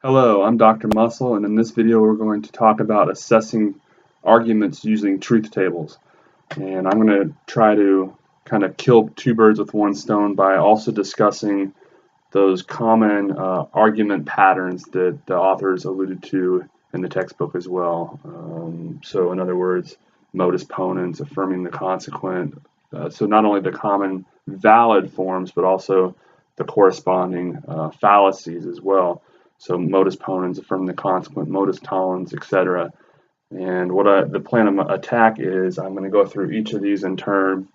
Hello, I'm Dr. Muscle, and in this video we're going to talk about assessing arguments using truth tables. And I'm going to try to kind of kill two birds with one stone by also discussing those common argument patterns that the authors alluded to in the textbook as well. So in other words, modus ponens, affirming the consequent. So not only the common valid forms, but also the corresponding fallacies as well. So modus ponens, affirming the consequent, modus tollens, etc. And what the plan of attack is, I'm going to go through each of these in turn,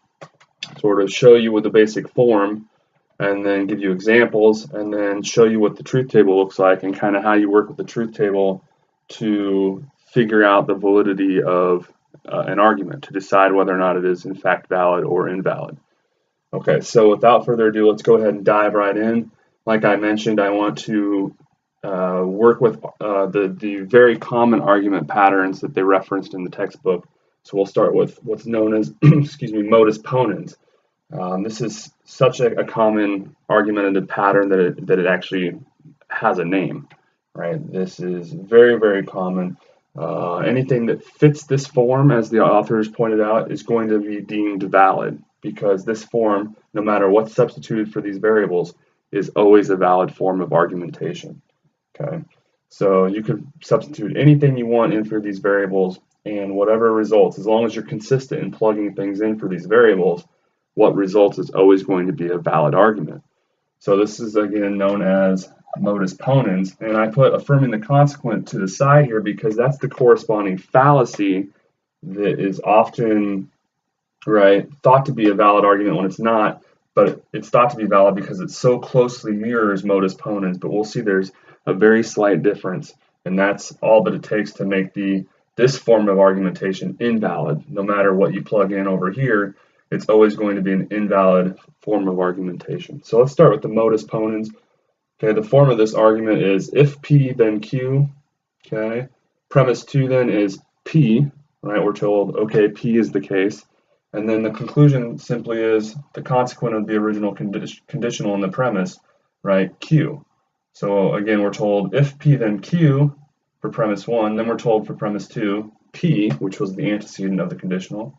sort of show you what the basic form, and then give you examples, and then show you what the truth table looks like and kind of how you work with the truth table to figure out the validity of an argument, to decide whether or not it is in fact valid or invalid. Okay, so without further ado, let's go ahead and dive right in. Like I mentioned, I want to work with the very common argument patterns that they referenced in the textbook. So we'll start with what's known as modus ponens. This is such a common argumentative pattern that it actually has a name, right? This is very, very common. Anything that fits this form, as the authors pointed out, is going to be deemed valid, because this form, no matter what's substituted for these variables, is always a valid form of argumentation. Okay, so you could substitute anything you want in for these variables, and whatever results, as long as you're consistent in plugging things in for these variables, what results is always going to be a valid argument. So this is again known as modus ponens, and I put affirming the consequent to the side here because that's the corresponding fallacy that is often thought to be a valid argument when it's not, but it's thought to be valid because it so closely mirrors modus ponens. But we'll see there's a very slight difference, and that's all that it takes to make this form of argumentation invalid. No matter what you plug in over here, it's always going to be an invalid form of argumentation. So let's start with the modus ponens. Okay, the form of this argument is if P then Q. Okay, premise 2 then is P, right? We're told, okay, P is the case. And then the conclusion simply is the consequent of the original conditional in the premise, right, Q. So again, we're told if P then Q for premise 1, then we're told for premise 2, P, which was the antecedent of the conditional.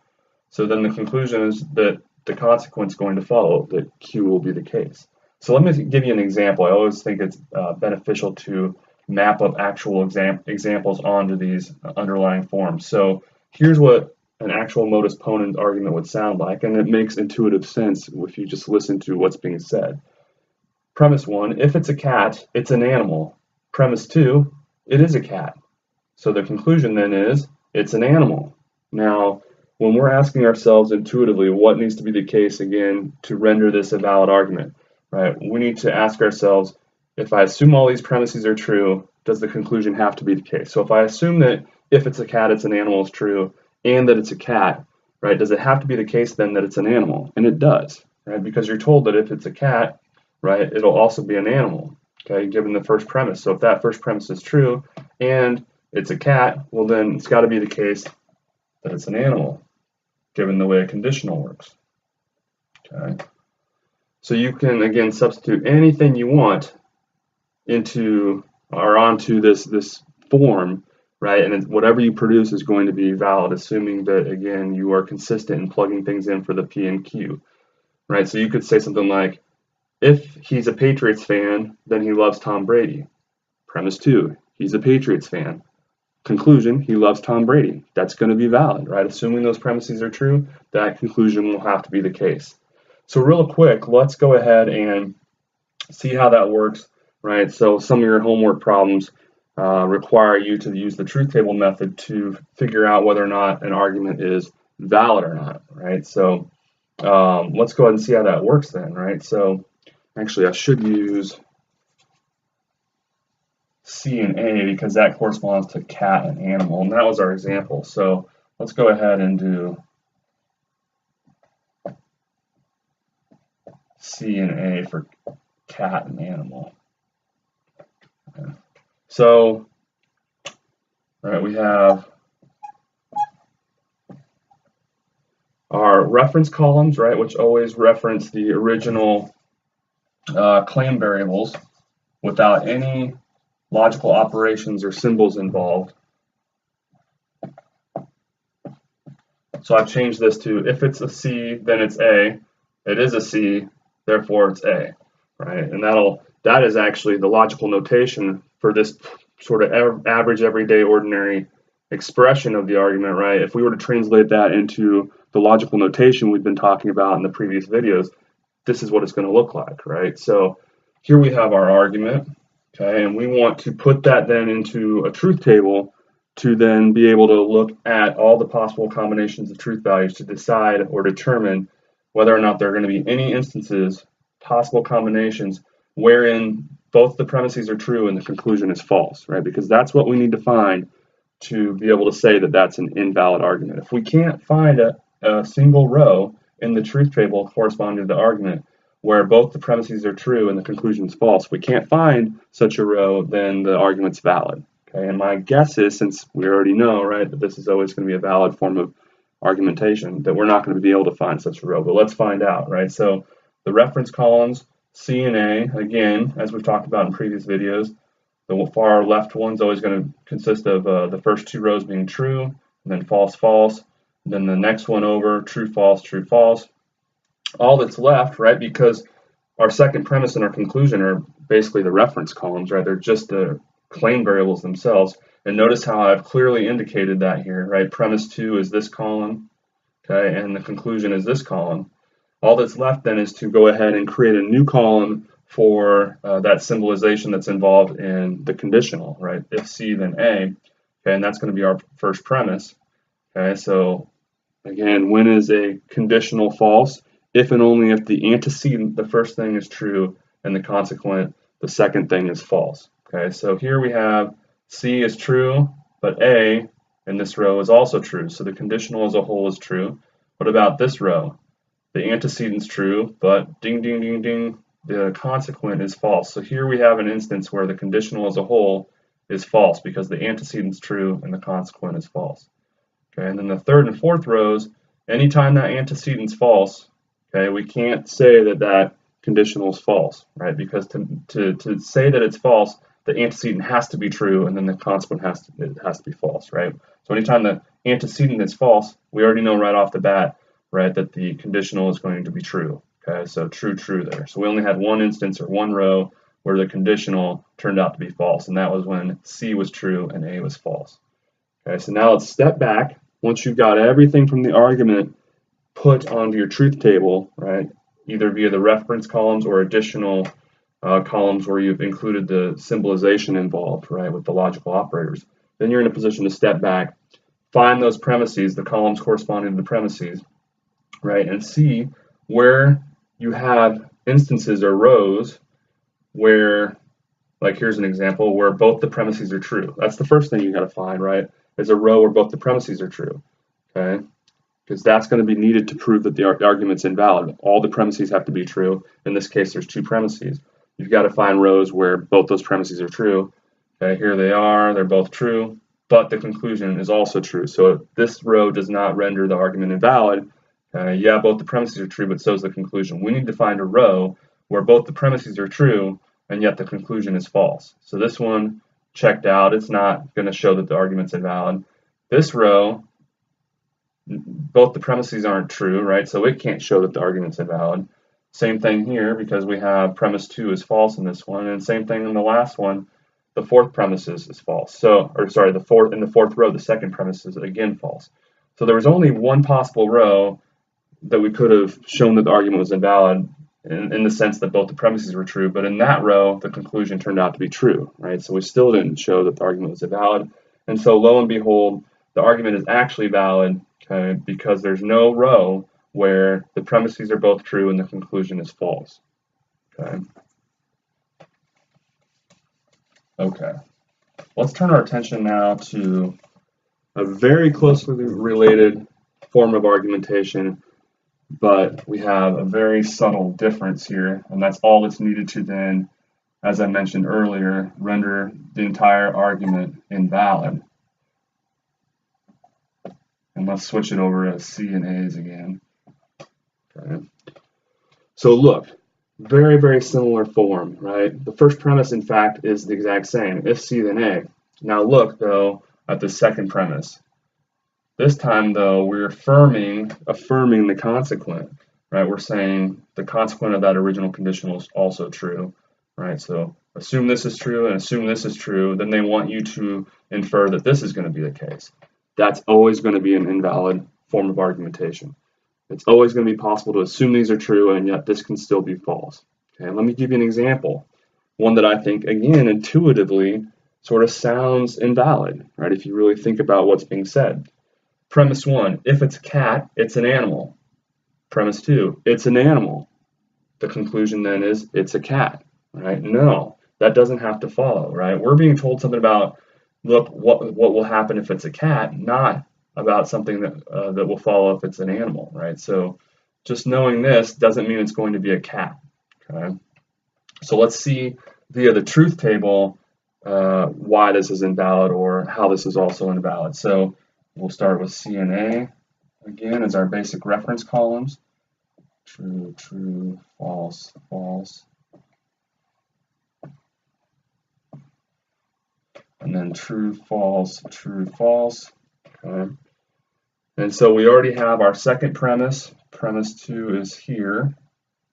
So then the conclusion is that the consequence is going to follow, that Q will be the case. So let me give you an example. I always think it's beneficial to map up actual examples onto these underlying forms. So here's what an actual modus ponens argument would sound like, and it makes intuitive sense if you just listen to what's being said. Premise 1, if it's a cat, it's an animal. Premise 2, it is a cat. So the conclusion then is, it's an animal. Now, when we're asking ourselves intuitively what needs to be the case, again, to render this a valid argument, right? We need to ask ourselves, if I assume all these premises are true, does the conclusion have to be the case? So if I assume that if it's a cat, it's an animal is true, and that it's a cat, right, does it have to be the case then that it's an animal? And it does, right? Because you're told that if it's a cat, right, it'll also be an animal, okay, given the first premise. So if that first premise is true and it's a cat, well then it's got to be the case that it's an animal, given the way a conditional works. Okay, so you can again substitute anything you want into or onto this form, right, and whatever you produce is going to be valid, assuming that again you are consistent in plugging things in for the P and Q, right? So you could say something like, if he's a Patriots fan, then he loves Tom Brady. Premise 2, he's a Patriots fan. Conclusion, he loves Tom Brady. That's going to be valid, right? Assuming those premises are true, that conclusion will have to be the case. So real quick, let's go ahead and see how that works, right? So some of your homework problems require you to use the truth table method to figure out whether or not an argument is valid or not, right? So let's go ahead and see how that works then, right? So actually, I should use C and A because that corresponds to cat and animal, and that was our example. So let's go ahead and do C and A for cat and animal. Okay. So, all right, we have our reference columns, right, which always reference the original claim variables without any logical operations or symbols involved. So I've changed this to, if it's a C, then it's A. It is a C, therefore it's A, right? And that is actually the logical notation for this sort of average, everyday, ordinary expression of the argument, right? If we were to translate that into the logical notation we've been talking about in the previous videos, this is what it's going to look like, right? So here we have our argument, okay, and we want to put that then into a truth table to then be able to look at all the possible combinations of truth values to decide or determine whether or not there are going to be any instances, possible combinations, wherein both the premises are true and the conclusion is false, right? Because that's what we need to find to be able to say that that's an invalid argument. If we can't find a single row in the truth table corresponding to the argument where both the premises are true and the conclusion is false, if we can't find such a row, then the argument's valid. Okay, and my guess is, since we already know, right, that this is always going to be a valid form of argumentation, that we're not going to be able to find such a row. But let's find out, right? So the reference columns, C and A, again, as we've talked about in previous videos, the far left one's always going to consist of the first two rows being true, and then false, false. And then the next one over, true, false, true, false. All that's left, right, because our second premise and our conclusion are basically the reference columns, right? They're just the claim variables themselves. And notice how I've clearly indicated that here, right? Premise 2 is this column, okay, and the conclusion is this column. All that's left then is to go ahead and create a new column for that symbolization that's involved in the conditional, right? If C, then A, okay, and that's going to be our first premise, okay? So again, when is a conditional false? If and only if the antecedent, the first thing, is true, and the consequent, the second thing, is false. Okay, so here we have C is true, but A in this row is also true. So the conditional as a whole is true. What about this row? The antecedent's true, but ding, ding, ding, ding, the consequent is false. So here we have an instance where the conditional as a whole is false because the antecedent's true and the consequent is false. Okay, and then the third and fourth rows, anytime that antecedent's false, okay, we can't say that that conditional is false, right? Because to say that it's false, the antecedent has to be true, and then the consequent has to be false, right? So anytime the antecedent is false, we already know right off the bat, right, that the conditional is going to be true. Okay, so true, true there. So we only had one instance or one row where the conditional turned out to be false, and that was when C was true and A was false. Okay, so now let's step back. Once you've got everything from the argument put onto your truth table, right, either via the reference columns or additional columns where you've included the symbolization involved, right, with the logical operators, then you're in a position to step back, find those premises, the columns corresponding to the premises, right, and see where you have instances or rows where, like here's an example, where both the premises are true. That's the first thing you got to find, right, is a row where both the premises are true, okay, because that's going to be needed to prove that the argument's invalid. All the premises have to be true. In this case, there's two premises. You've got to find rows where both those premises are true. Okay, here they are, they're both true, but the conclusion is also true. So this row does not render the argument invalid. Yeah, both the premises are true, but so is the conclusion. We need to find a row where both the premises are true, and yet the conclusion is false. So this one checked out. It's not going to show that the argument's invalid. This row, both the premises aren't true, right? So it can't show that the argument's invalid. Same thing here, because we have premise 2 is false in this one, and same thing in the last one, the fourth premise is false. So, or sorry, in the fourth row, the second premise is again false. So there was only one possible row that we could have shown that the argument was invalid in the sense that both the premises were true, but in that row, the conclusion turned out to be true, right? So we still didn't show that the argument was invalid, and so lo and behold, the argument is actually valid, okay, because there's no row where the premises are both true and the conclusion is false. Okay. Let's turn our attention now to a very closely related form of argumentation, but we have a very subtle difference here, and that's all that's needed to then, as I mentioned earlier, render the entire argument invalid. And let's switch it over to C and A's again. Okay. So look, Very, very similar form, right? The first premise, in fact, is the exact same. If C, then A. Now look, though, at the second premise. This time, though, we're affirming the consequent, right? We're saying the consequent of that original conditional is also true, right? So assume this is true and assume this is true, then they want you to infer that this is going to be the case. That's always going to be an invalid form of argumentation. It's always going to be possible to assume these are true, and yet this can still be false. Okay, let me give you an example. One that I think, again, intuitively sort of sounds invalid, right? If you really think about what's being said. Premise 1, if it's a cat, it's an animal. Premise 2, it's an animal. The conclusion then is it's a cat, right? No, that doesn't have to follow, right? We're being told something about, look, what will happen if it's a cat, not about something that will follow if it's an animal, right? So just knowing this doesn't mean it's going to be a cat, okay? So let's see via the truth table why this is invalid or how this is also invalid. So we'll start with C and A again as our basic reference columns. True, true, false, false. And then true, false, true, false. Okay. And so we already have our second premise. Premise 2 is here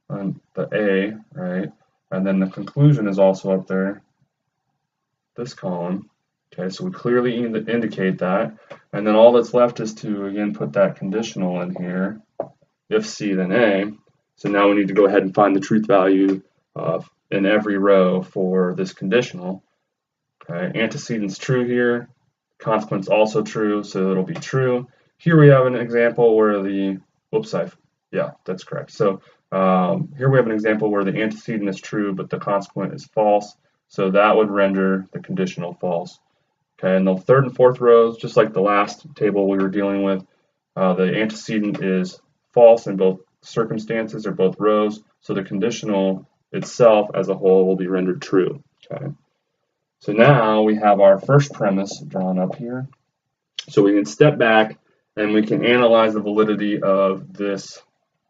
on the A, right? And then the conclusion is also up there, this column. Okay, so we clearly indicate that. And then all that's left is to, again, put that conditional in here. If C, then A. So now we need to go ahead and find the truth value in every row for this conditional. Okay, antecedent's true here. Consequence also true, so it'll be true. Here we have an example where yeah, that's correct. So here we have an example where the antecedent is true, but the consequent is false. So that would render the conditional false. Okay, and the third and fourth rows, just like the last table we were dealing with, the antecedent is false in both circumstances or both rows. So the conditional itself as a whole will be rendered true. Okay. So now we have our first premise drawn up here. So we can step back and we can analyze the validity of this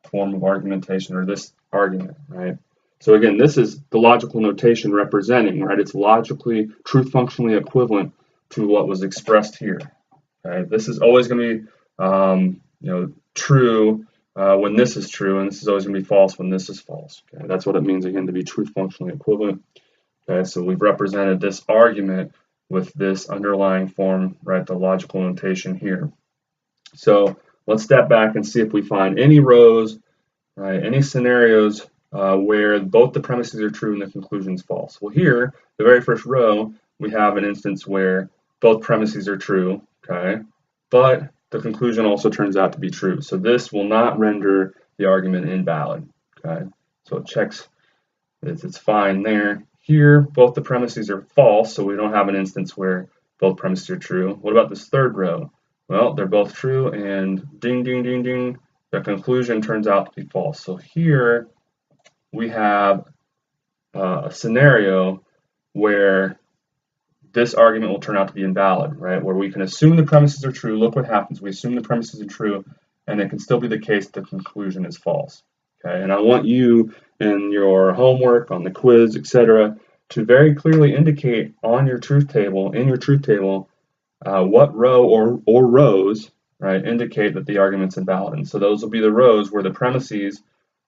form of argumentation or this argument, right? So again, this is the logical notation representing, right? It's logically, truth functionally equivalent to what was expressed here. Okay? This is always going to be, true when this is true, and this is always going to be false when this is false. Okay? That's what it means again to be truth functionally equivalent. Okay, so we've represented this argument with this underlying form, right, the logical notation here. So let's step back and see if we find any rows, right, any scenarios where both the premises are true and the conclusion is false. Well, here, the very first row, we have an instance where both premises are true, okay, but the conclusion also turns out to be true. So this will not render the argument invalid, okay. So it checks, it's fine there. Here, both the premises are false, so we don't have an instance where both premises are true. What about this third row? Well, they're both true, and ding, ding, ding, ding, the conclusion turns out to be false. So here we have a scenario where this argument will turn out to be invalid, right? Where we can assume the premises are true. Look what happens. We assume the premises are true, and it can still be the case the conclusion is false. Okay, and I want you in your homework, on the quiz, etc., to very clearly indicate on your truth table, what row or rows, right, indicate that the argument's invalid. And so those will be the rows where the premises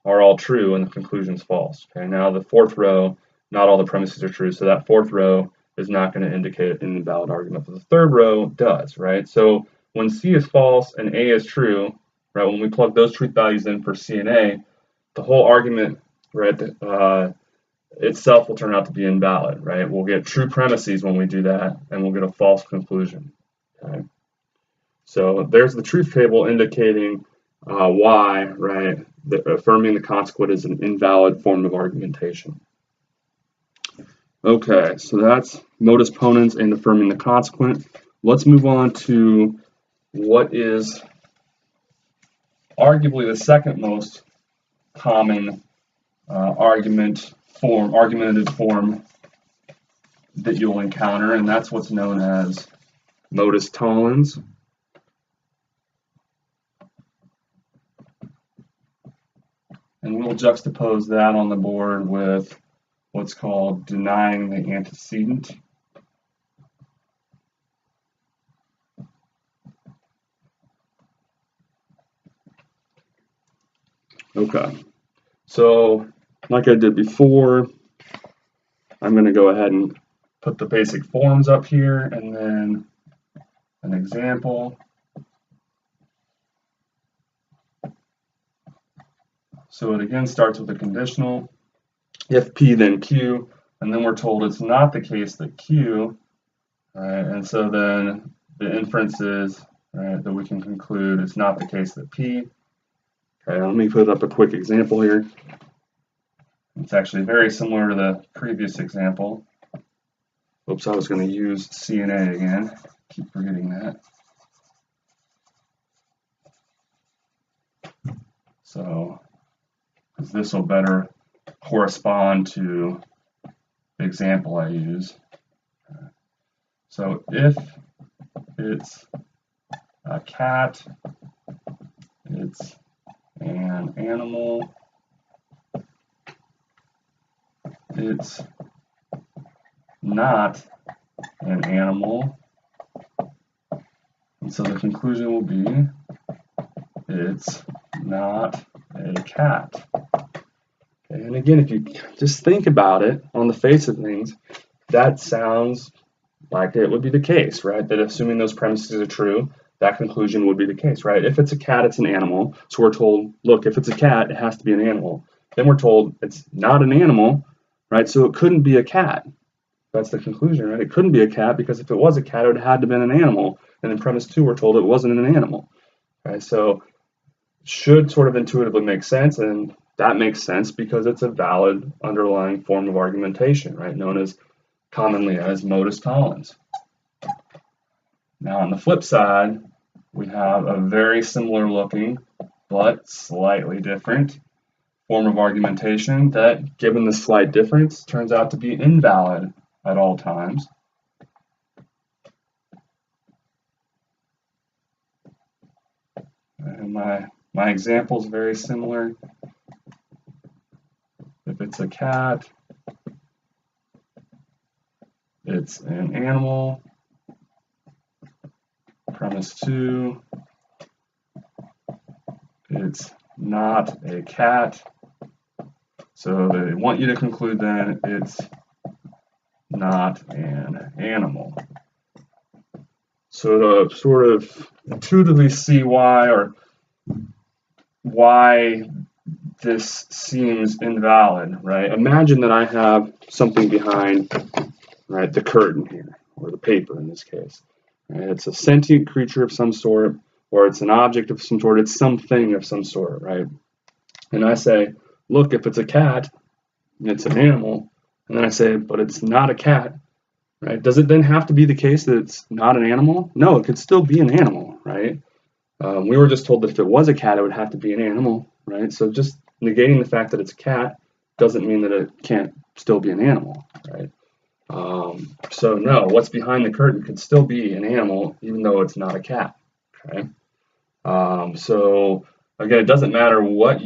are all true and the conclusion is false. Okay, now the fourth row, not all the premises are true, so that fourth row is not going to indicate an invalid argument, but the third row does, right? So when C is false and A is true, right, when we plug those truth values in for C and A, the whole argument, right, itself will turn out to be invalid, right? We'll get true premises when we do that, and we'll get a false conclusion. Okay. So there's the truth table indicating why, right, affirming the consequent is an invalid form of argumentation. Okay, so that's modus ponens and affirming the consequent. Let's move on to what is arguably the second most common argumentative form that you'll encounter, and that's what's known as modus tollens. And we'll juxtapose that on the board with what's called denying the antecedent. Okay, so like I did before, I'm going to go ahead and put the basic forms up here and then an example. So it again starts with a conditional, if P then Q, and then we're told it's not the case that Q, right? And so then the inference is, right, that we can conclude it's not the case that P. Okay, let me put up a quick example here. It's actually very similar to the previous example. Oops, I was going to use C and A again. Keep forgetting that. So, because this will better correspond to the example I use. So if it's a cat, it's an animal, it's not an animal, and so the conclusion will be it's not a cat. Okay, and again, if you just think about it on the face of things, that sounds like it would be the case, right? That assuming those premises are true, that conclusion would be the case, right? If it's a cat, it's an animal. So we're told, look, if it's a cat, it has to be an animal. Then we're told it's not an animal, right? So it couldn't be a cat. That's the conclusion, right? It couldn't be a cat because if it was a cat, it would have had to have been an animal. And in premise 2, we're told it wasn't an animal. Okay, so it should sort of intuitively make sense, and that makes sense because it's a valid underlying form of argumentation, right? Known as commonly as modus tollens. Now on the flip side, we have a very similar looking but slightly different form of argumentation that, given the slight difference, turns out to be invalid at all times. And my example is very similar. If it's a cat, it's an animal. Premise 2, it's not a cat. So they want you to conclude then it's not an animal. So to sort of intuitively see why this seems invalid, right? Imagine that I have something behind, right, the curtain here, or the paper in this case. Right? It's a sentient creature of some sort, or it's an object of some sort, it's something of some sort, right? And I say, look, if it's a cat, it's an animal, and then I say, but it's not a cat, right? Does it then have to be the case that it's not an animal? No, it could still be an animal, right? We were just told that if it was a cat, it would have to be an animal, right? So just negating the fact that it's a cat doesn't mean that it can't still be an animal, right? So no, what's behind the curtain could still be an animal, even though it's not a cat, okay? So again, it doesn't matter what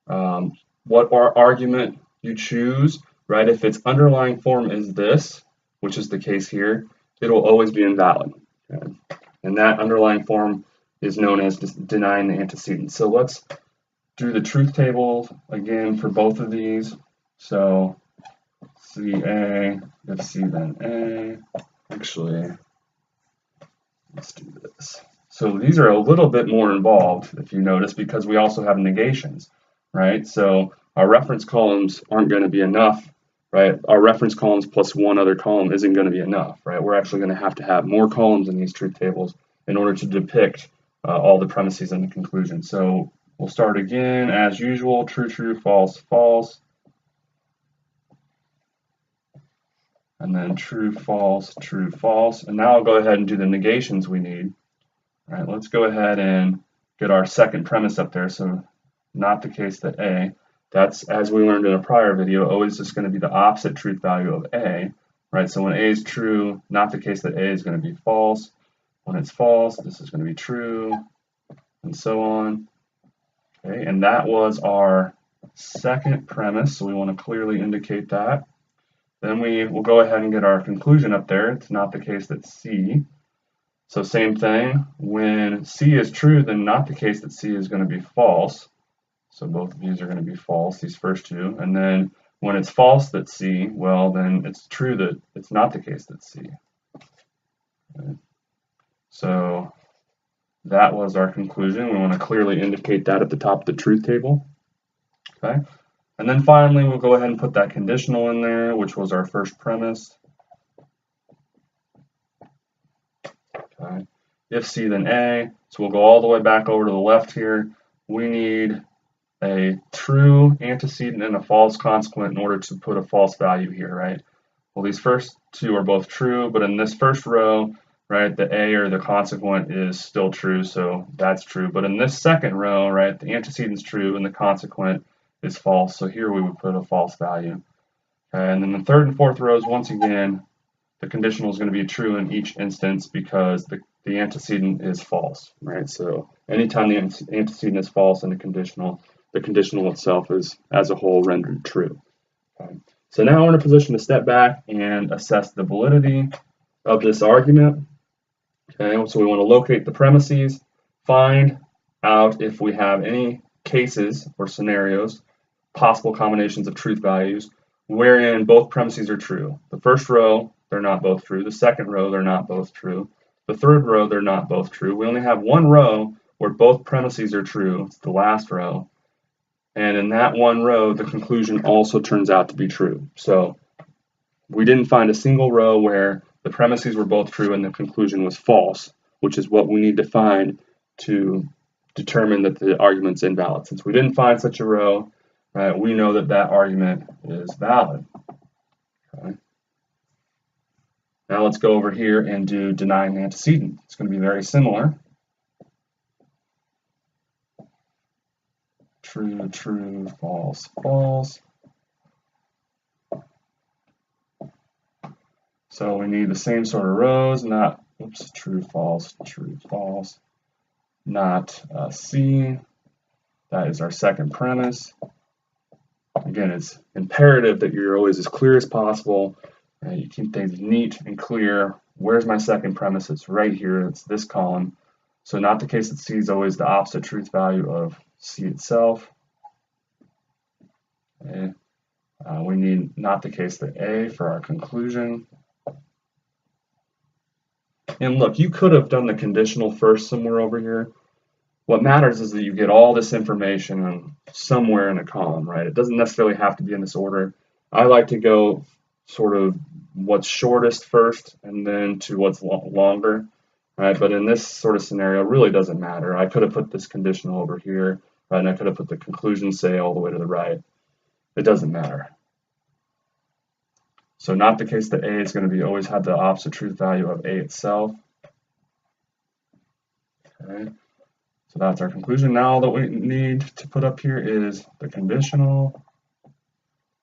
argument you choose, right? If its underlying form is this, which is the case here, it will always be invalid, okay? And that underlying form is known as denying the antecedent. So let's do the truth table again for both of these. So CA, if C then A. Actually, let's do this. So these are a little bit more involved, if you notice, because we also have negations, right? So our reference columns aren't going to be enough, right? Our reference columns plus one other column isn't going to be enough, right? We're actually going to have more columns in these truth tables in order to depict all the premises and the conclusion. So we'll start again as usual, true, true, false, false. And then true, false, true, false. And now I'll go ahead and do the negations we need. All right, let's go ahead and get our second premise up there. So not the case that A. That's, as we learned in a prior video, always just going to be the opposite truth value of A. Right, so when A is true, not the case that A is going to be false. When it's false, this is going to be true, and so on. Okay, and that was our second premise, so we want to clearly indicate that. Then we will go ahead and get our conclusion up there. It's not the case that C. So same thing, when C is true, then not the case that C is going to be false. So both of these are going to be false, these first two. And then when it's false that C, well, then it's true that it's not the case that C. Okay. So that was our conclusion. We want to clearly indicate that at the top of the truth table. Okay. And then finally, we'll go ahead and put that conditional in there, which was our first premise. Okay. If C, then A. So we'll go all the way back over to the left here. We need a true antecedent and a false consequent in order to put a false value here, right? Well, these first two are both true, but in this first row, right, the A or the consequent is still true, so that's true. But in this second row, right, the antecedent's true and the consequent is false, so here we would put a false value. Okay, and then the third and fourth rows, once again, the conditional is going to be true in each instance because the antecedent is false, right? So anytime the antecedent is false in a conditional, the conditional itself is, as a whole, rendered true. Okay. So now we're in a position to step back and assess the validity of this argument. Okay, so we want to locate the premises, find out if we have any cases or scenarios, possible combinations of truth values, wherein both premises are true. The first row, they're not both true. The second row, they're not both true. The third row, they're not both true. We only have one row where both premises are true. It's the last row. And in that one row, the conclusion also turns out to be true. So we didn't find a single row where the premises were both true and the conclusion was false, which is what we need to find to determine that the argument's invalid. Since we didn't find such a row, right, we know that that argument is valid. Okay. Now let's go over here and do denying the antecedent. It's going to be very similar. True, true, false, false. So we need the same sort of rows, not, oops, true, false, not C. That is our second premise. Again, it's imperative that you're always as clear as possible. You keep things neat and clear. Where's my second premise? It's right here. It's this column. So not the case that C is always the opposite truth value of C itself. Okay. We need not the case that A for our conclusion. And look, you could have done the conditional first somewhere over here. What matters is that you get all this information somewhere in a column, right? It doesn't necessarily have to be in this order. I like to go sort of what's shortest first and then to what's longer, right? But in this sort of scenario, it really doesn't matter. I could have put this conditional over here, right? And I could have put the conclusion, say, all the way to the right. It doesn't matter. So not the case that A is going to be always have the opposite truth value of A itself. Okay. So that's our conclusion. Now all that we need to put up here is the conditional,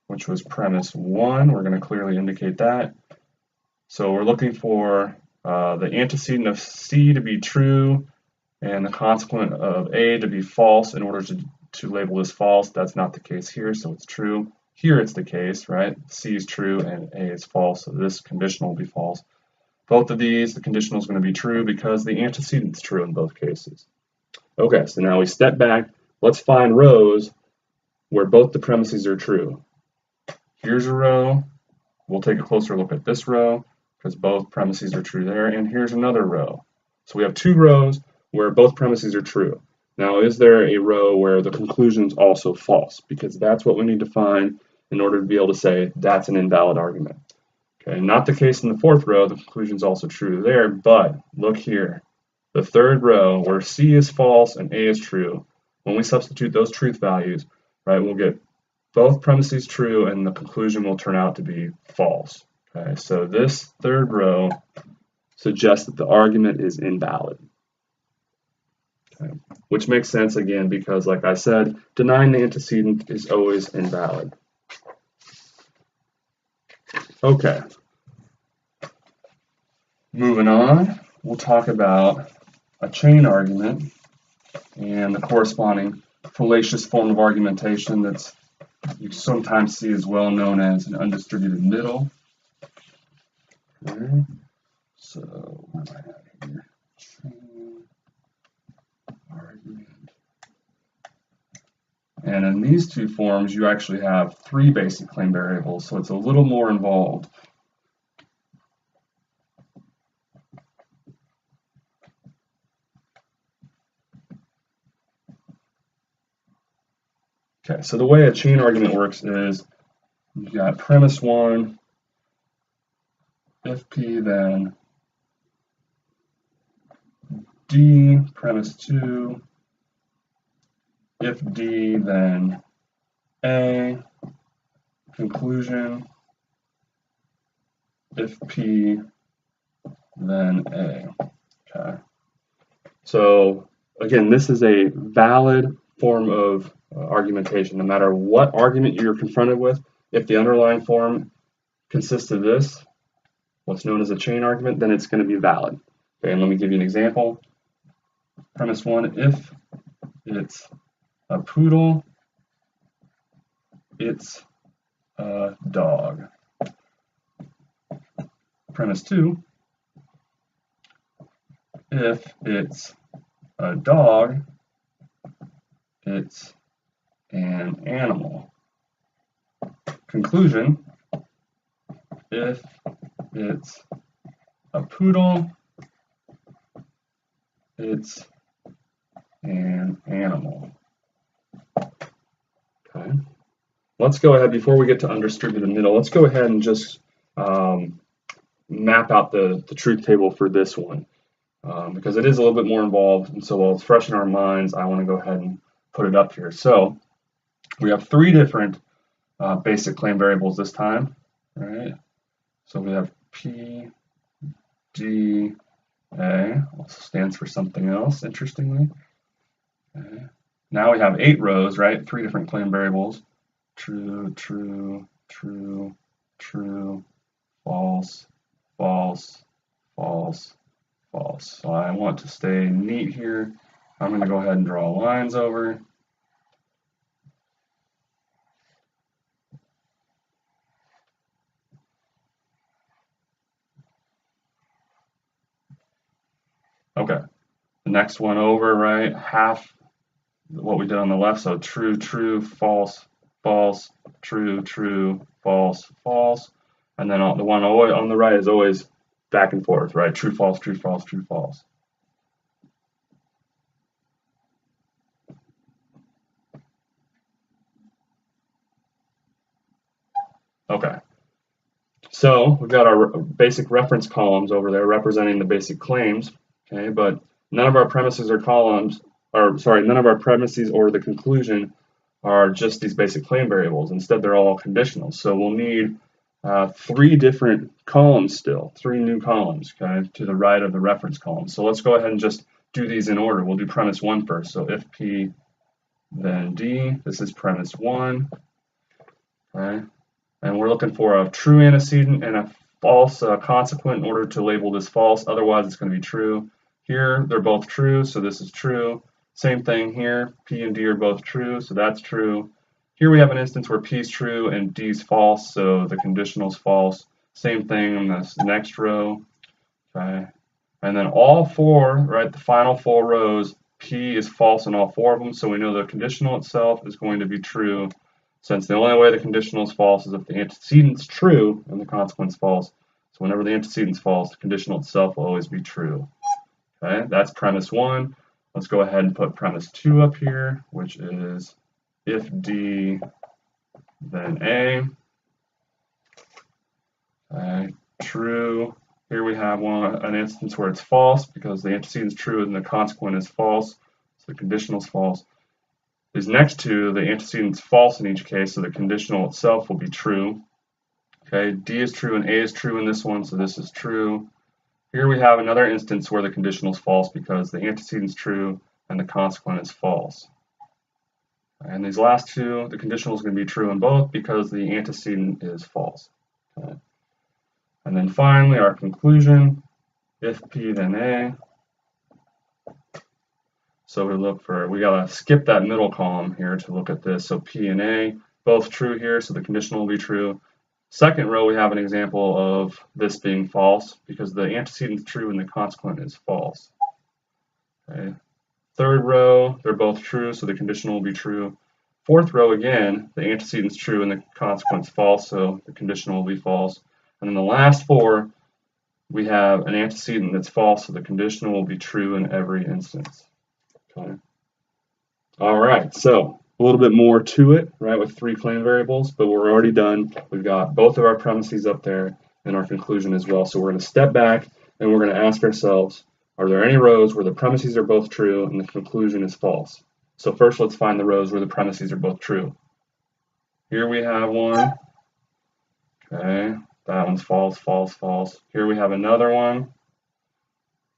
which was premise 1. We're going to clearly indicate that. So we're looking for the antecedent of C to be true and the consequent of A to be false in order to label as false. That's not the case here, so it's true. Here it's the case, right? C is true and A is false, so this conditional will be false. Both of these, the conditional is going to be true because the antecedent is true in both cases. Okay, so now we step back. Let's find rows where both the premises are true. Here's a row. We'll take a closer look at this row because both premises are true there. And here's another row. So we have two rows where both premises are true. Now, is there a row where the conclusion is also false? Because that's what we need to find in order to be able to say that's an invalid argument. Okay, not the case in the fourth row. The conclusion is also true there, but look here. The third row where C is false and A is true, when we substitute those truth values, right, we'll get both premises true and the conclusion will turn out to be false. Okay, so this third row suggests that the argument is invalid. Okay, which makes sense again because, like I said, denying the antecedent is always invalid. Okay, moving on, we'll talk about a chain argument and the corresponding fallacious form of argumentation that's you sometimes see is well known as an undistributed middle. Okay. So what do I have here? Chain argument. And in these two forms, you actually have three basic claim variables, so it's a little more involved. Okay, so the way a chain argument works is you've got premise 1, if P then D, premise 2, if D then A, conclusion, if P then A. Okay. So again, this is a valid form of argumentation. No matter what argument you're confronted with, if the underlying form consists of this, what's known as a chain argument, then it's going to be valid. Okay, and let me give you an example. Premise 1, if it's a poodle, it's a dog. Premise 2, if it's a dog, it's an animal. Conclusion, if it's a poodle, it's an animal. Okay. Let's go ahead, before we get to undistributed middle, let's go ahead and just map out the truth table for this one, because it is a little bit more involved, and so while it's fresh in our minds, I want to go ahead and put it up here. So we have three different basic claim variables this time, right? So we have P, D, A, also stands for something else, interestingly. Okay. Now we have 8 rows, right? 3 different claim variables. True, true, true, true, false, false, false, false. So I want to stay neat here. I'm going to go ahead and draw lines over. Okay, the next one over, right? Half what we did on the left, so true, true, false, false, true, true, false, false. And then the one on the right is always back and forth, right? True, false, true, false, true, false. Okay, so we've got our basic reference columns over there representing the basic claims, okay, but none of our premises or columns, or sorry, none of our premises or the conclusion are just these basic claim variables. Instead, they're all conditional. So we'll need 3 different columns still, 3 new columns, okay, to the right of the reference column. So let's go ahead and just do these in order. We'll do premise 1 first. So if P, then D. This is premise 1, okay. And we're looking for a true antecedent and a false consequent in order to label this false. Otherwise, it's going to be true. Here, they're both true, so this is true. Same thing here. P and D are both true, so that's true. Here we have an instance where P is true and D is false, so the conditional is false. Same thing in this next row. Okay. And then all 4, right, the final 4 rows, P is false in all 4 of them, so we know the conditional itself is going to be true, since the only way the conditional is false is if the antecedent's true and the consequence false. So whenever the antecedent's false, the conditional itself will always be true. Okay, that's premise 1. Let's go ahead and put premise 2 up here, which is if D, then A. Okay, true. Here we have an instance where it's false because the antecedent is true and the consequent is false, so the conditional is false. These next two, the antecedent is false in each case, so the conditional itself will be true. Okay, D is true and A is true in this one, so this is true. Here we have another instance where the conditional is false because the antecedent is true and the consequent is false. And these last two, the conditional is going to be true in both because the antecedent is false. Okay. And then finally, our conclusion, if P then A. So we gotta skip that middle column here to look at this. So P and A, both true here, so the conditional will be true. Second row, we have an example of this being false because the antecedent is true and the consequent is false. Okay. Third row, they're both true, so the conditional will be true. Fourth row, again, the antecedent is true and the consequent is false, so the conditional will be false. And then the last four, we have an antecedent that's false, so the conditional will be true in every instance. Okay. All right, so a little bit more to it, right, with 3 claim variables, but we're already done. We've got both of our premises up there and our conclusion as well. So we're going to step back and we're going to ask ourselves, are there any rows where the premises are both true and the conclusion is false? So first, let's find the rows where the premises are both true. Here we have one. Okay, that one's false, false, false. Here we have another one.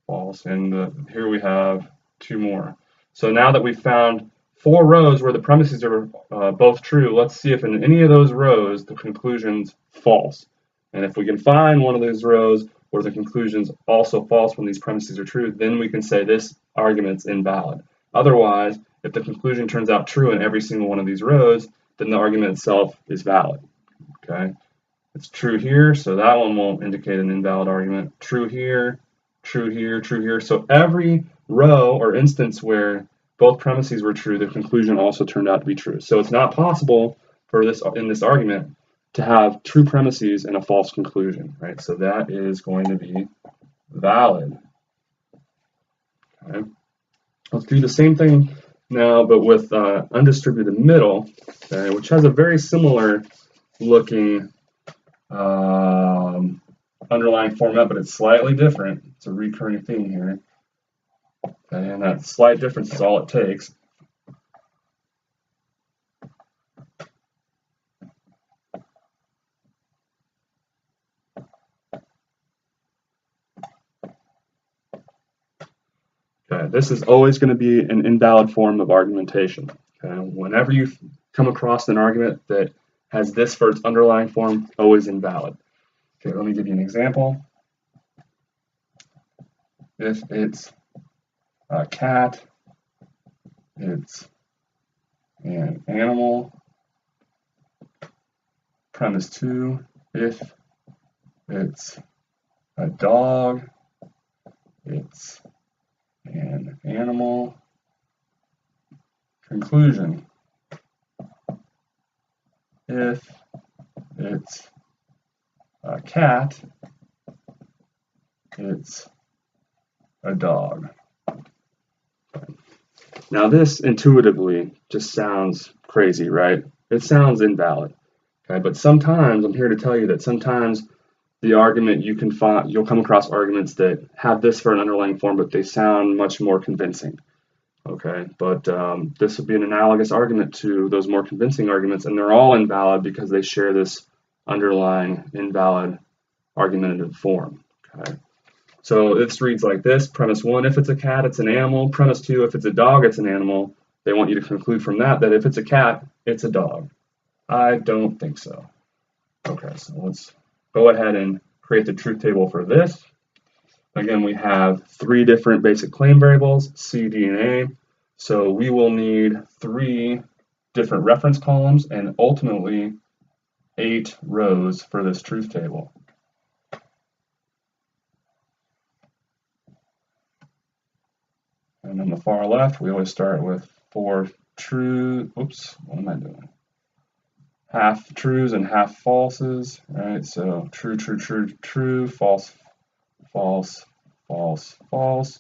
False. And here we have 2 more. So now that we've found 4 rows where the premises are both true, let's see if in any of those rows the conclusion's false. And if we can find one of those rows where the conclusion's also false when these premises are true, then we can say this argument's invalid. Otherwise, if the conclusion turns out true in every single one of these rows, then the argument itself is valid. Okay, it's true here, so that one won't indicate an invalid argument. True here, true here, true here. So every row or instance where both premises were true, the conclusion also turned out to be true. So it's not possible for this in this argument to have true premises and a false conclusion, right? So that is going to be valid. Okay. Let's do the same thing now, but with undistributed middle, okay, which has a very similar looking underlying format, but it's slightly different. It's a recurring theme here. Okay, and that slight difference is all it takes. Okay, this is always going to be an invalid form of argumentation. Okay, whenever you come across an argument that has this for its underlying form, always invalid. Okay, let me give you an example. If it's a cat, it's an animal. Premise 2, if it's a dog, it's an animal. Conclusion, if it's a cat, it's a dog. Now this intuitively just sounds crazy, right? It sounds invalid. Okay, but sometimes I'm here to tell you that sometimes the argument you can find, you'll come across arguments that have this for an underlying form, but they sound much more convincing. Okay, but this would be an analogous argument to those more convincing arguments, and they're all invalid because they share this underlying invalid argumentative form. Okay, so this reads like this: premise 1, if it's a cat, it's an animal. Premise 2, if it's a dog, it's an animal. They want you to conclude from that if it's a cat, it's a dog. I don't think so. Okay, so let's go ahead and create the truth table for this. Again, we have 3 different basic claim variables, C, D, and A. So we will need 3 different reference columns and ultimately 8 rows for this truth table. And on the far left, we always start with 4 true, oops, what am I doing? Half trues and half falses, right? So true, true, true, true, false, false, false, false.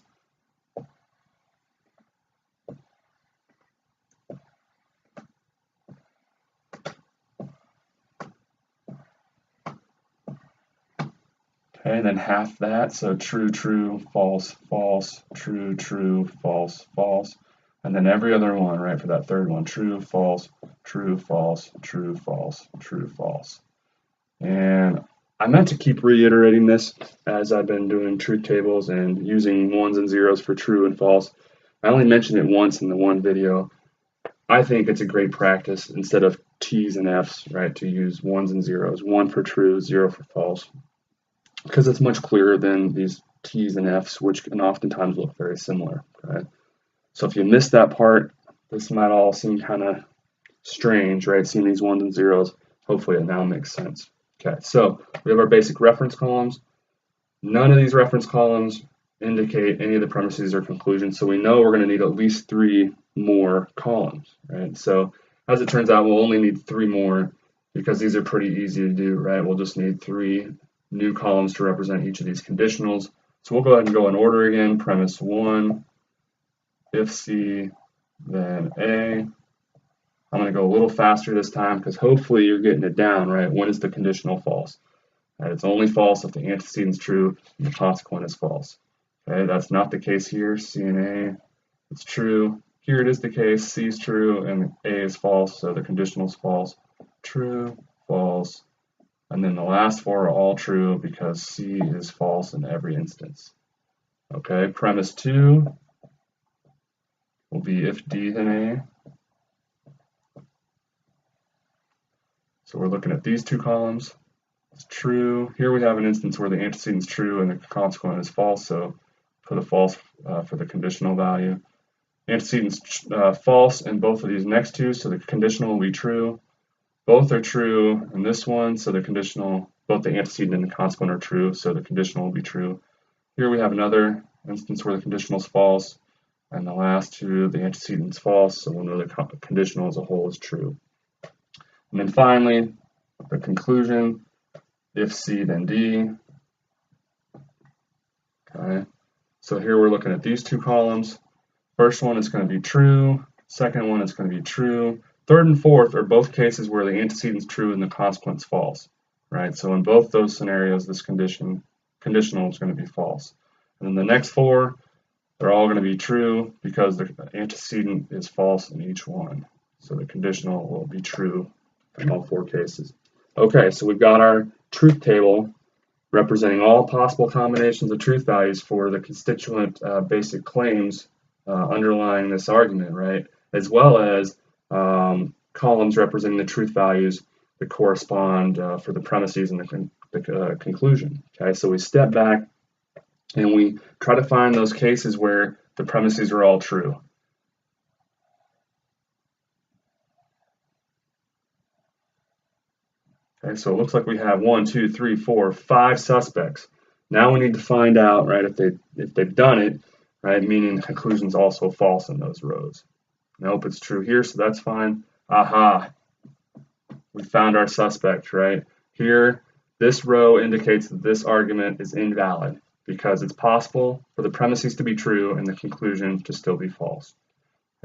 Okay, and then half that, so true, true, false, false, true, true, false, false. And then every other one, right, for that third one, true, false, true, false, true, false, true, false. And I meant to keep reiterating this as I've been doing truth tables and using 1s and 0s for true and false. I only mentioned it once in the one video. I think it's a great practice instead of T's and F's, right, to use 1s and 0s, 1 for true, 0 for false, because it's much clearer than these T's and F's, which can oftentimes look very similar. Okay? So if you missed that part, this might all seem kind of strange, right? Seeing these ones and zeros. Hopefully it now makes sense. Okay, so we have our basic reference columns. None of these reference columns indicate any of the premises or conclusions, so we know we're going to need at least 3 more columns, right? So as it turns out, we'll only need 3 more because these are pretty easy to do, right? We'll just need 3 new columns to represent each of these conditionals. So we'll go ahead and go in order again. Premise 1, if C, then A. I'm going to go a little faster this time because hopefully you're getting it down, right? When is the conditional false? Right, it's only false if the antecedent is true and the consequent is false. Okay, that's not the case here. C and A, it's true. Here it is the case. C is true and A is false, so the conditional is false. True, false, and then the last 4 are all true because C is false in every instance. Okay, premise 2 will be if D then A. So we're looking at these 2 columns. It's true. Here we have an instance where the antecedent is true and the consequent is false, so put a false for the conditional value. Antecedent is false in both of these next 2, so the conditional will be true. Both are true in this one, so the conditional, both the antecedent and the consequent are true, so the conditional will be true. Here we have another instance where the conditional is false, and the last 2, the antecedent is false, so we'll know the conditional as a whole is true. And then finally, the conclusion. If C, then D. Okay, so here we're looking at these 2 columns. First one is going to be true. Second one is going to be true. Third and fourth are both cases where the antecedent is true and the consequent is false. Right, so in both those scenarios, this conditional is going to be false. And then the next 4, they're all going to be true because the antecedent is false in each one. So the conditional will be true in all 4 cases. Okay, so we've got our truth table representing all possible combinations of truth values for the constituent basic claims underlying this argument, right? As well as columns representing the truth values that correspond for the premises and the conclusion. Okay, so we step back and we try to find those cases where the premises are all true. Okay, so it looks like we have 1, 2, 3, 4, 5 suspects. Now we need to find out, right, if they've done it, right, meaning the conclusion is also false in those rows. Nope, it's true here, so that's fine. Aha, we found our suspect, right? Here, this row indicates that this argument is invalid because it's possible for the premises to be true and the conclusion to still be false.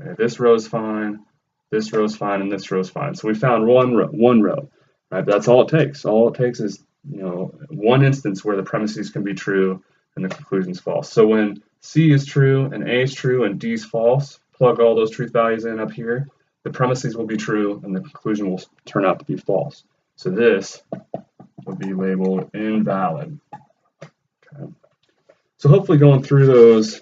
Okay, this row is fine, this row is fine, and this row is fine. So we found one row. Right, but that's all it takes. All it takes is, one instance where the premises can be true and the conclusion is false. So when C is true and A is true and D is false, plug all those truth values in up here, the premises will be true and the conclusion will turn out to be false. So this will be labeled invalid. Okay. So hopefully going through those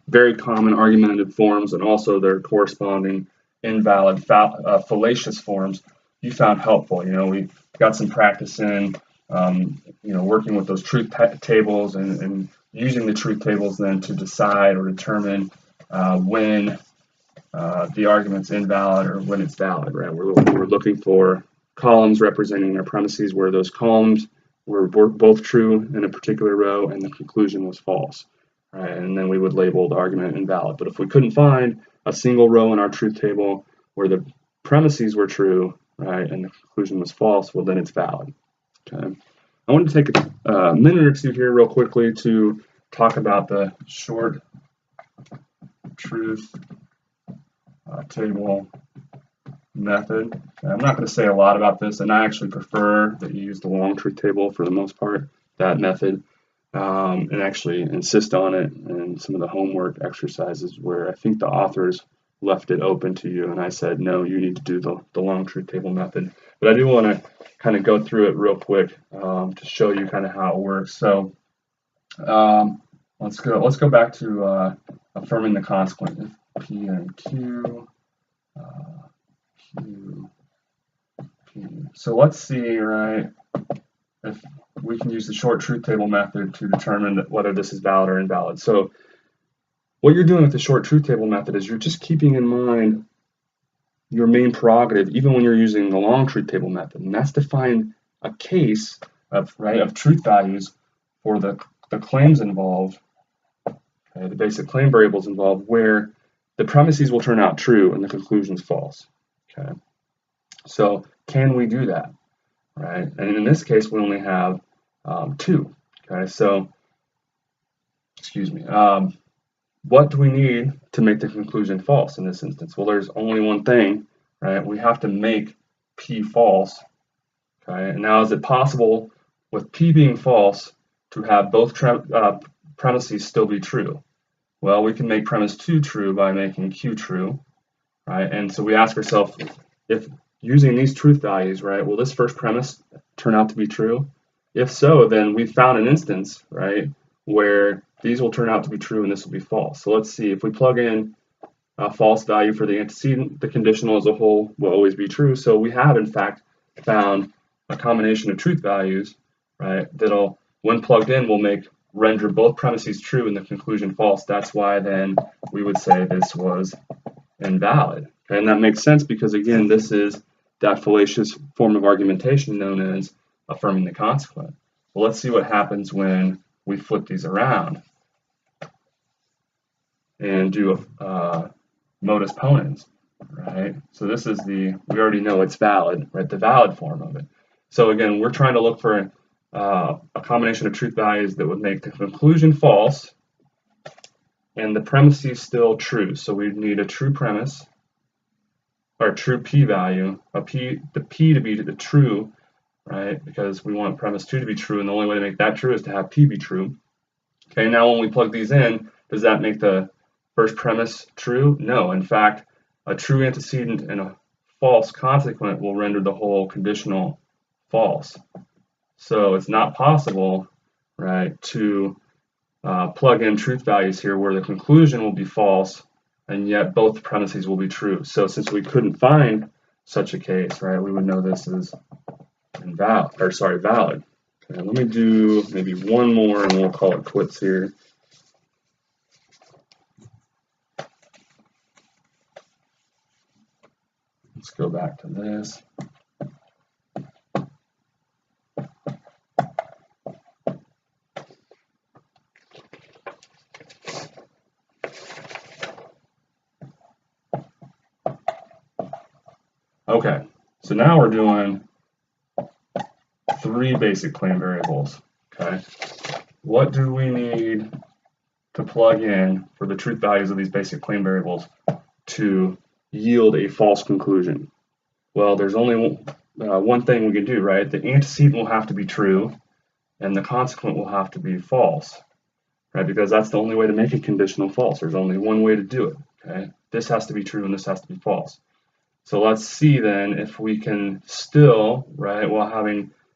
very common argumentative forms and also their corresponding invalid fallacious forms, you found helpful. We got some practice in, working with those truth tables and using the truth tables then to decide or determine when the argument's invalid or when it's valid, right? We're looking for columns representing our premises where those columns were both true in a particular row and the conclusion was false, right? And then we would label the argument invalid. But if we couldn't find a single row in our truth table where the premises were true, right, and the conclusion was false, well, then it's valid. Okay. I want to take a minute or 2 here real quickly to talk about the short truth table method. I'm not going to say a lot about this, and I actually prefer that you use the long truth table for the most part, that method, and actually insist on it in some of the homework exercises where I think the authors left it open to you, and I said, no, you need to do the long truth table method. But I do want to kind of go through it real quick to show you kind of how it works. So let's go back to affirming the consequent. If P and Q, Q, P. So let's see, right, if we can use the short truth table method to determine whether this is valid or invalid. So what you're doing with the short truth table method is you're just keeping in mind your main prerogative even when you're using the long truth table method, and that's to find a case of truth values for the claims involved, okay, the basic claim variables involved, where the premises will turn out true and the conclusion's false. Okay, so can we do that? Right, and in this case we only have 2. Okay, so what do we need to make the conclusion false in this instance? Well, there's only one thing, right? We have to make P false. Okay, and now is it possible with P being false to have both premises still be true? Well, we can make premise 2 true by making Q true, right? And so we ask ourselves, if using these truth values, right, will this first premise turn out to be true? If so, then we found an instance, right, where these will turn out to be true and this will be false. So let's see, if we plug in a false value for the antecedent, the conditional as a whole will always be true. So we have, in fact, found a combination of truth values, right, that'll, when plugged in, will render both premises true and the conclusion false. That's why then we would say this was invalid. Okay? And that makes sense because, again, this is that fallacious form of argumentation known as affirming the consequent. Well, let's see what happens when we flip these around and do a modus ponens, right? So this is we already know it's valid, right? The valid form of it. So again, we're trying to look for a combination of truth values that would make the conclusion false and the premises still true. So we need a true premise or a true P value, the P to be the true, right? Because we want premise 2 to be true, and the only way to make that true is to have P be true. Okay, now when we plug these in, does that make the first premise true? No. In fact, a true antecedent and a false consequent will render the whole conditional false. So it's not possible, right, to plug in truth values here where the conclusion will be false and yet both premises will be true. So since we couldn't find such a case, right, we would know this is valid. Okay, let me do maybe one more and we'll call it quits here. Let's go back to this. Okay, so now we're doing 3 basic claim variables. Okay, what do we need to plug in for the truth values of these basic claim variables to yield a false conclusion? Well, there's only one thing we can do, right? The antecedent will have to be true and the consequent will have to be false, right? Because that's the only way to make a conditional false. There's only one way to do it, okay? This has to be true and this has to be false. So let's see then if we can still, right,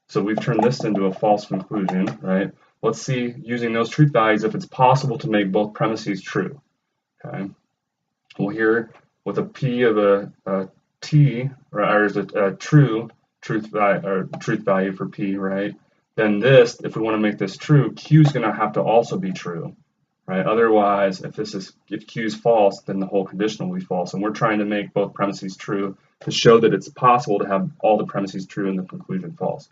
so we've turned this into a false conclusion, right? Let's see, using those truth values, if it's possible to make both premises true, okay? Well, here, with a P of a T, or is a truth value for P, right? Then this, if we want to make this true, Q is going to have to also be true, right? Otherwise, if Q is false, then the whole conditional will be false. And we're trying to make both premises true to show that it's possible to have all the premises true and the conclusion false.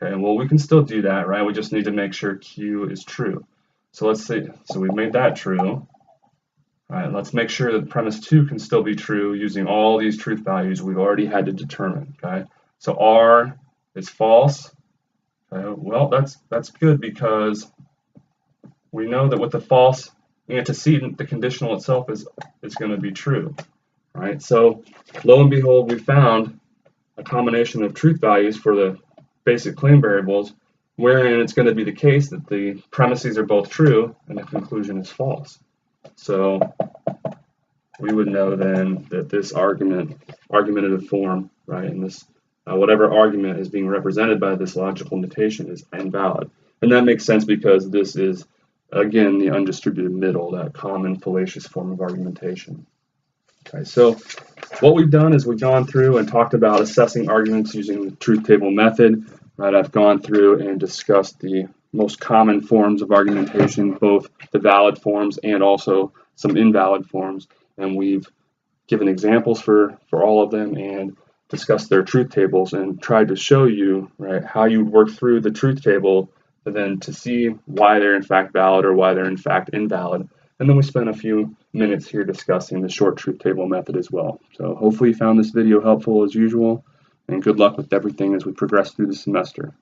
Okay, well, we can still do that, right? We just need to make sure Q is true. So let's see, so we've made that true. All right, let's make sure that premise 2 can still be true using all these truth values we've already had to determine, okay? So R is false. Okay, well, that's good because we know that with the false antecedent, the conditional itself is going to be true, right? So lo and behold, we found a combination of truth values for the basic claim variables wherein it's going to be the case that the premises are both true and the conclusion is false. So we would know then that this argumentative form, right, and this whatever argument is being represented by this logical notation is invalid. And that makes sense because this is, again, the undistributed middle, that common fallacious form of argumentation. Okay, so what we've done is we've gone through and talked about assessing arguments using the truth table method. Right, I've gone through and discussed the most common forms of argumentation, both the valid forms and also some invalid forms. And we've given examples for all of them and discussed their truth tables and tried to show you, right, how you would work through the truth table and then to see why they're in fact valid or why they're in fact invalid. And then we spent a few minutes here discussing the short truth table method as well. So hopefully you found this video helpful as usual, and good luck with everything as we progress through the semester.